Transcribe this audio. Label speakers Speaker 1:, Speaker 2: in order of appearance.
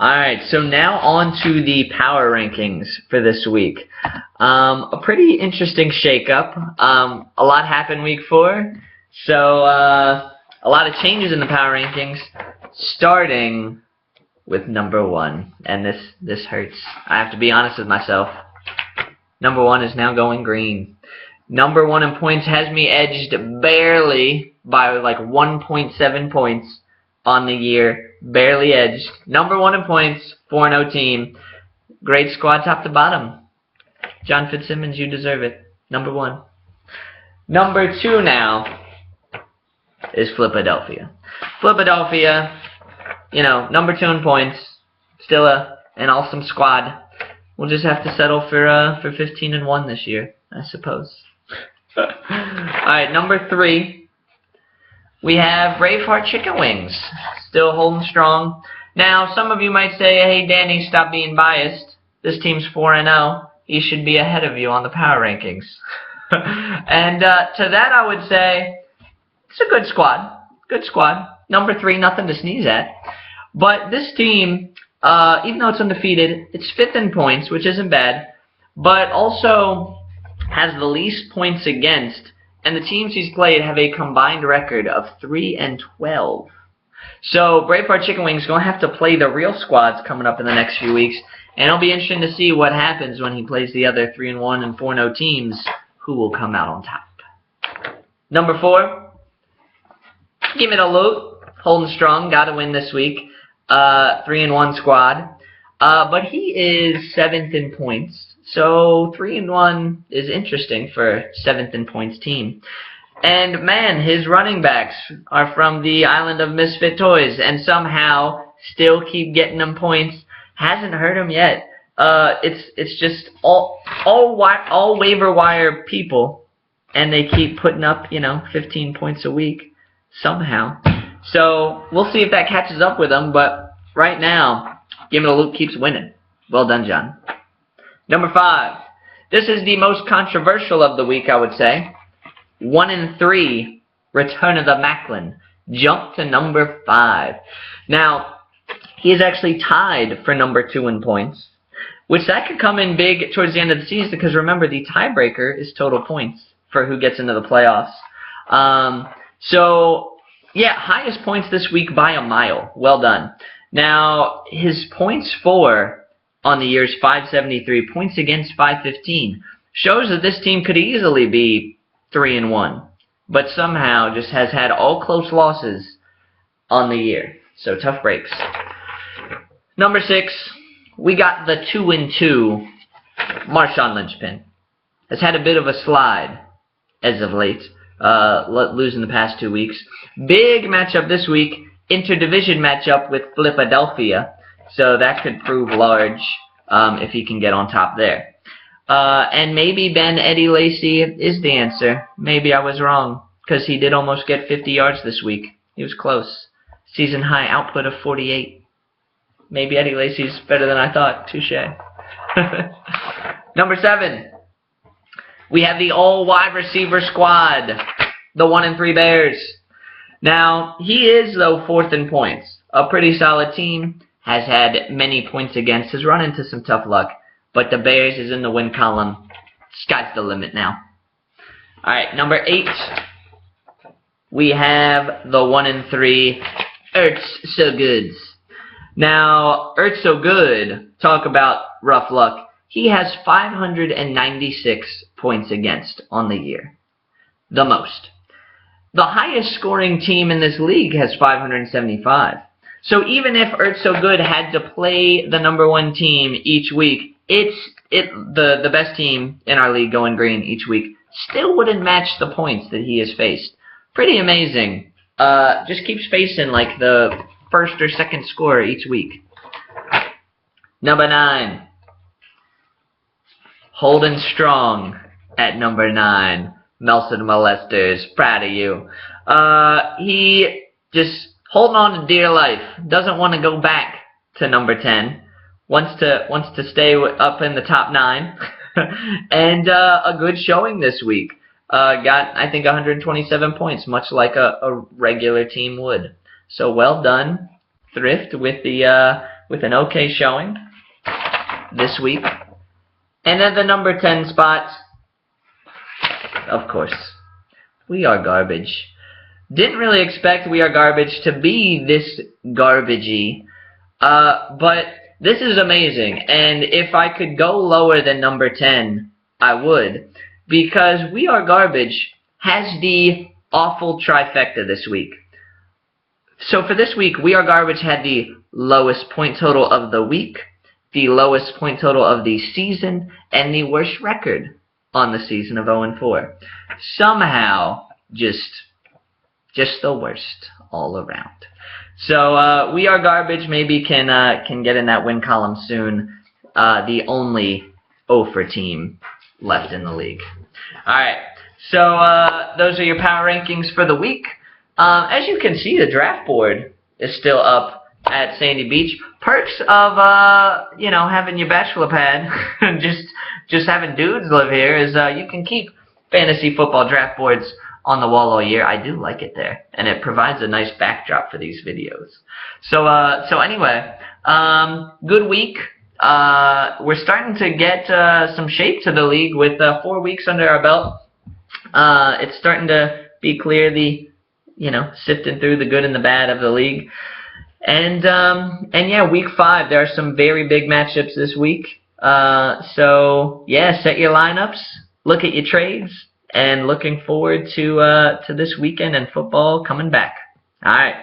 Speaker 1: Alright, so now on to the power rankings for this week. A pretty interesting shakeup. A lot happened week 4, so a lot of changes in the power rankings, starting with number 1. And this hurts. I have to be honest with myself. Number 1 is now going green. Number 1 in points has me edged barely by like 1.7 points on the year. Barely edged. Number 1 in points, 4-0 team. Great squad top to bottom. John Fitzsimmons, you deserve it. Number 1. Number 2 now is Flipadelphia. Flipadelphia, you know, number 2 in points. Still an awesome squad. We'll just have to settle for 15-1 this year, I suppose. Alright, number 3. We have Braveheart Chicken Wings, still holding strong. Now, some of you might say, hey, Danny, stop being biased. This team's 4-0. He should be ahead of you on the power rankings. And to that, I would say, it's a good squad. Good squad. Number 3, nothing to sneeze at. But this team, even though it's undefeated, it's 5th in points, which isn't bad, but also has the least points against. And the teams he's played have a combined record of 3-12. So Braveheart Chicken Wings is going to have to play the real squads coming up in the next few weeks. And it'll be interesting to see what happens when he plays the other 3-1 and 4-0 teams, who will come out on top. Number 4, give me the loot. Holding strong, got to win this week. 3-1 squad. But he is 7th in points. So 3-1 is interesting for 7th in points team. And man, his running backs are from the island of misfit toys and somehow still keep getting them points. Hasn't hurt him yet. It's just all waiver wire people, and they keep putting up, 15 points a week somehow. So we'll see if that catches up with him. But right now, Gimme the Loot keeps winning. Well done, John. Number 5. This is the most controversial of the week, I would say. 1-3, Return of the Macklin. Jump to number 5. Now, he is actually tied for number 2 in points, which that could come in big towards the end of the season because remember, the tiebreaker is total points for who gets into the playoffs. So, yeah, highest points this week by a mile. Well done. Now, his points for on the year's 573, points against 515. Shows that this team could easily be 3-1, but somehow just has had all close losses on the year. So tough breaks. Number 6, we got the 2-2 Marshawn Lynchpin. Has had a bit of a slide as of late, losing the past 2 weeks. Big matchup this week, interdivision matchup with Flipadelphia. So that could prove large if he can get on top there. And maybe Ben Eddie Lacy is the answer. Maybe I was wrong, because he did almost get 50 yards this week. He was close. Season high output of 48. Maybe Eddie Lacy's better than I thought. Touche. Number 7. We have the all wide receiver squad. The 1-3 Bears. Now, he is, though, 4th in points. A pretty solid team. Has had many points against, has run into some tough luck, but the Bears is in the win column. Sky's the limit now. Alright, number 8, we have the 1-3 Ertz So Goods. Now, Ertz So Good, talk about rough luck. He has 596 points against on the year. The most. The highest scoring team in this league has 575. So even if Ertz So Good had to play the number 1 team each week, the best team in our league going green each week still wouldn't match the points that he has faced. Pretty amazing. Just keeps facing like the first or second scorer each week. Number 9. Holding strong at number 9. Melson Molesters. Proud of you. He just holding on to dear life. Doesn't want to go back to number 10. Wants to stay up in the top 9. And a good showing this week. Got, I think, 127 points, much like a regular team would. So well done, Thrift, with the with an okay showing this week. And at the number 10 spot, of course, We Are Garbage. Didn't really expect We Are Garbage to be this garbagey, but this is amazing. And if I could go lower than number 10, I would, because We Are Garbage has the awful trifecta this week. So for this week, We Are Garbage had the lowest point total of the week, the lowest point total of the season, and the worst record on the season of 0-4. Somehow, just the worst all around. So We Are Garbage maybe can get in that win column soon. The only 0-for team left in the league. All right. So those are your power rankings for the week. As you can see, the draft board is still up at Sandy Beach. Perks of having your bachelor pad and just having dudes live here is you can keep fantasy football draft boards on the wall all year. I do like it there, and it provides a nice backdrop for these videos. So anyway, good week. We're starting to get some shape to the league with 4 weeks under our belt. It's starting to be clear sifting through the good and the bad of the league. And yeah, week 5, there are some very big matchups this week. So yeah, set your lineups, look at your trades, and looking forward to this weekend and football coming back. All right.